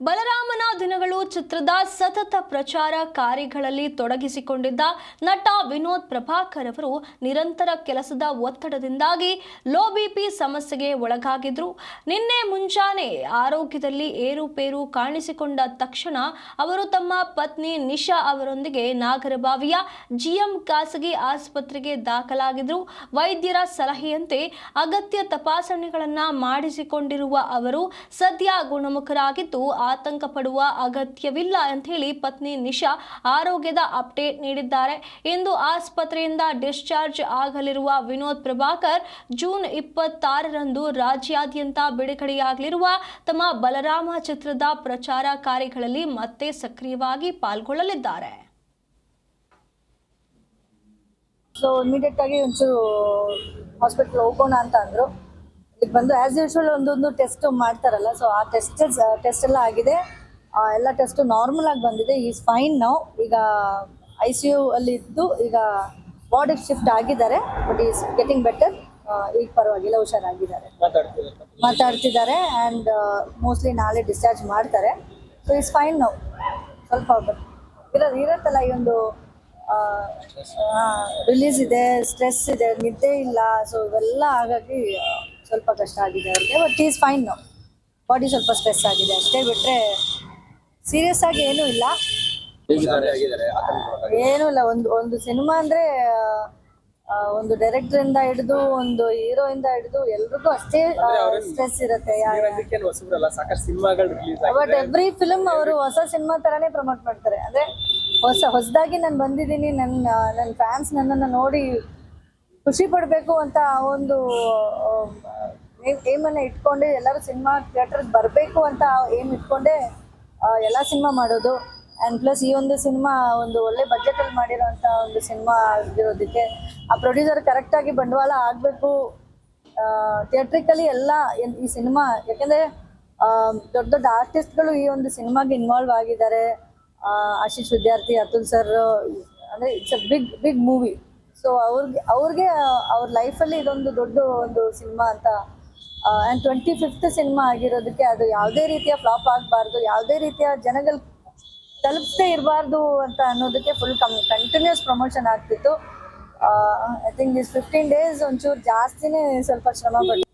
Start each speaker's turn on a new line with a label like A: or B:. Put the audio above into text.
A: ಬಲರಾಮನ ದಿನಗಳು ಚಿತ್ರದ ಸತತ ಪ್ರಚಾರ ಕಾರ್ಯಗಳಲ್ಲಿ ತೊಡಗಿಸಿಕೊಂಡಿದ್ದ ನಟ ವಿನೋದ್ ಪ್ರಭಾಕರ್ ಅವರು ನಿರಂತರ ಕೆಲಸದ ಒತ್ತಡದಿಂದಾಗಿ ಲೋ ಬಿಪಿ ಸಮಸ್ಯೆಗೆ ಒಳಗಾಗಿದ್ರು. ನಿನ್ನೆ ಮುಂಜಾನೆ ಆರೋಗ್ಯದಲ್ಲಿ ಏರುಪೇರು ಕಾಣಿಸಿಕೊಂಡ ತಕ್ಷಣ ಅವರು ತಮ್ಮ ಪತ್ನಿ ನಿಶಾ ಅವರೊಂದಿಗೆ ನಾಗರಬಾವಿಯ ಜಿಎಂ ಖಾಸಗಿ ಆಸ್ಪತ್ರೆಗೆ ದಾಖಲಾಗಿದ್ರು. ವೈದ್ಯರ ಸಲಹೆಯಂತೆ ಅಗತ್ಯ ತಪಾಸಣೆಗಳನ್ನು ಮಾಡಿಸಿಕೊಂಡಿರುವ ಅವರು ಸದ್ಯ ಗುಣಮುಖರಾಗಿದ್ದು ಆತಂಕ ಪಡುವ ಅಗತ್ಯವಿಲ್ಲ ಅಂತ ಹೇಳಿ ಪತ್ನಿ ನಿಶಾ ಆರೋಗ್ಯದ ಅಪ್ಡೇಟ್ ನೀಡಿದ್ದಾರೆ. ಇಂದು ಆಸ್ಪತ್ರೆಯಿಂದ ಡಿಸ್ಚಾರ್ಜ್ ಆಗಲಿರುವ ವಿನೋದ್ ಪ್ರಭಾಕರ್ ಜೂನ್ 26ರಂದು ರಾಜ್ಯಾದ್ಯಂತ ಬಿಡುಗಡೆಯಾಗಲಿರುವ ತಮ್ಮ ಬಲರಾಮ ಚಿತ್ರದ ಪ್ರಚಾರ ಕಾರ್ಯಗಳಲ್ಲಿ ಮತ್ತೆ ಸಕ್ರಿಯವಾಗಿ ಪಾಲ್ಗೊಳ್ಳಲಿದ್ದಾರೆ.
B: ಸೊ ಇಮಿಡಿಯೇಟ್ ಆಗಿ ಒಂಚೂರು ಹಾಸ್ಪಿಟಲ್ ಹೋಗೋಣ ಅಂತ ಅಂದರು. ಈಗ ಬಂದು ಆ್ಯಸ್ ಯೂಶುವಲ್ ಒಂದೊಂದು ಟೆಸ್ಟ್ ಮಾಡ್ತಾರಲ್ಲ, ಸೊ ಆ ಟೆಸ್ಟ್ ಎಲ್ಲ ಆಗಿದೆ. ಎಲ್ಲ ಟೆಸ್ಟು ನಾರ್ಮಲ್ ಆಗಿ ಬಂದಿದೆ. ಈಸ್ ಫೈನ್ ನಾವು. ಈಗ ICU ಅಲ್ಲಿ ಇದ್ದು ಈಗ ವಾರ್ಡಿಗೆ ಶಿಫ್ಟ್ ಆಗಿದ್ದಾರೆ. But is getting better. ಈಗ ಪರವಾಗಿಲ್ಲ, ಹುಷಾರಾಗಿದ್ದಾರೆ, ಮಾತಾಡ್ತಿದ್ದಾರೆ. ಆ್ಯಂಡ್ ಮೋಸ್ಟ್ಲಿ ನಾಳೆ ಡಿಸ್ಚಾರ್ಜ್ ಮಾಡ್ತಾರೆ. ಸೊ ಈಸ್ ಫೈನ್ ನಾವು. ಸ್ವಲ್ಪ ಇರತ್ತಲ್ಲ ಈ ಒಂದು ರಿಲೀಸ್ ಇದೆ, ಸ್ಟ್ರೆಸ್ ಇದೆ, ನಿದ್ದೆ ಇಲ್ಲ. ಸೊ ಇವೆಲ್ಲ ಹಾಗಾಗಿ ಸ್ವಲ್ಪ ಕಷ್ಟ ಆಗಿದೆ ಅವ್ರಿಗೆ. ಬಟ್ ಈಸ್ ಫೈನ್ ನಾವು. ಬಾಡಿ ಸ್ವಲ್ಪ ಸ್ಟ್ರೆಸ್ ಆಗಿದೆ ಅಷ್ಟೇ, ಬಿಟ್ಟರೆ ಸೀರಿಯಸ್ ಆಗಿ ಏನೂ ಇಲ್ಲ. ಏನೂ ಇಲ್ಲ. ಒಂದು ಸಿನಿಮಾ ಅಂದರೆ ಒಂದು ಡೈರೆಕ್ಟರಿಂದ ಹಿಡಿದು ಒಂದು ಹೀರೋಯಿಂದ ಹಿಡಿದು ಎಲ್ರಿಗೂ ಅಷ್ಟೇ ಸ್ಟ್ರೆಸ್ ಇರುತ್ತೆ. ಬಟ್ ಎವ್ರಿ ಫಿಲ್ಮ್ ಅವರು ಹೊಸ ಸಿನಿಮಾ ಥರನೇ ಪ್ರಮೋಟ್ ಮಾಡ್ತಾರೆ. ಅಂದರೆ ಹೊಸದಾಗಿ ನಾನು ಬಂದಿದ್ದೀನಿ, ನನ್ನ ಫ್ಯಾನ್ಸ್ ನನ್ನನ್ನು ನೋಡಿ ಖುಷಿ ಪಡಬೇಕು ಅಂತ ಒಂದು ಏಮನ್ನು ಇಟ್ಕೊಂಡೆ ಎಲ್ಲರೂ ಸಿನಿಮಾ ಥಿಯೇಟ್ರಿಗೆ ಬರಬೇಕು ಅಂತ ಏಮ್ ಇಟ್ಕೊಂಡೆ ಎಲ್ಲ ಸಿನಿಮಾ ಮಾಡೋದು. ಆ್ಯಂಡ್ ಪ್ಲಸ್ ಈ ಒಂದು ಸಿನಿಮಾ ಒಂದು ಒಳ್ಳೆ ಬಜೆಟಲ್ಲಿ ಮಾಡಿರೋಂಥ ಒಂದು ಸಿನಿಮಾ ಆಗಿರೋದಕ್ಕೆ ಆ ಪ್ರೊಡ್ಯೂಸರ್ ಕರೆಕ್ಟಾಗಿ ಬಂಡವಾಳ ಆಗಬೇಕು ಥಿಯೇಟ್ರಿಕಲಿ ಎಲ್ಲ ಈ ಸಿನಿಮಾ. ಯಾಕೆಂದರೆ ದೊಡ್ಡ ದೊಡ್ಡ ಆರ್ಟಿಸ್ಟ್ಗಳು ಈ ಒಂದು ಸಿನಿಮಾಗೆ ಇನ್ವಾಲ್ವ್ ಆಗಿದ್ದಾರೆ. ಆಶೀಶ್ ವಿದ್ಯಾರ್ಥಿ, ಅತುಲ್ ಸರ್, ಅಂದರೆ it's a big movie. So ಅವ್ರಿಗೆ ಅವ್ರ ಲೈಫಲ್ಲಿ ಇದೊಂದು ದೊಡ್ಡ ಒಂದು ಸಿನಿಮಾ ಅಂತ. ಆ್ಯಂಡ್ 25th ಸಿನಿಮಾ ಆಗಿರೋದಕ್ಕೆ ಅದು ಯಾವುದೇ ರೀತಿಯ ಫ್ಲಾಪ್ ಆಗಬಾರ್ದು, ಯಾವುದೇ ರೀತಿಯ ಜನಗಳು ತಲುಪಿಸದೇ ಇರಬಾರ್ದು ಅಂತ ಅನ್ನೋದಕ್ಕೆ ಫುಲ್ ಕಂಟಿನ್ಯೂಸ್ ಪ್ರಮೋಷನ್ ಆಗ್ತಿತ್ತು. ಐ ಥಿಂಕ್ ದಿಸ್ 15 days ಒಂಚೂರು ಜಾಸ್ತಿನೇ ಸ್ವಲ್ಪ ಶ್ರಮ ಪಟ್ಟು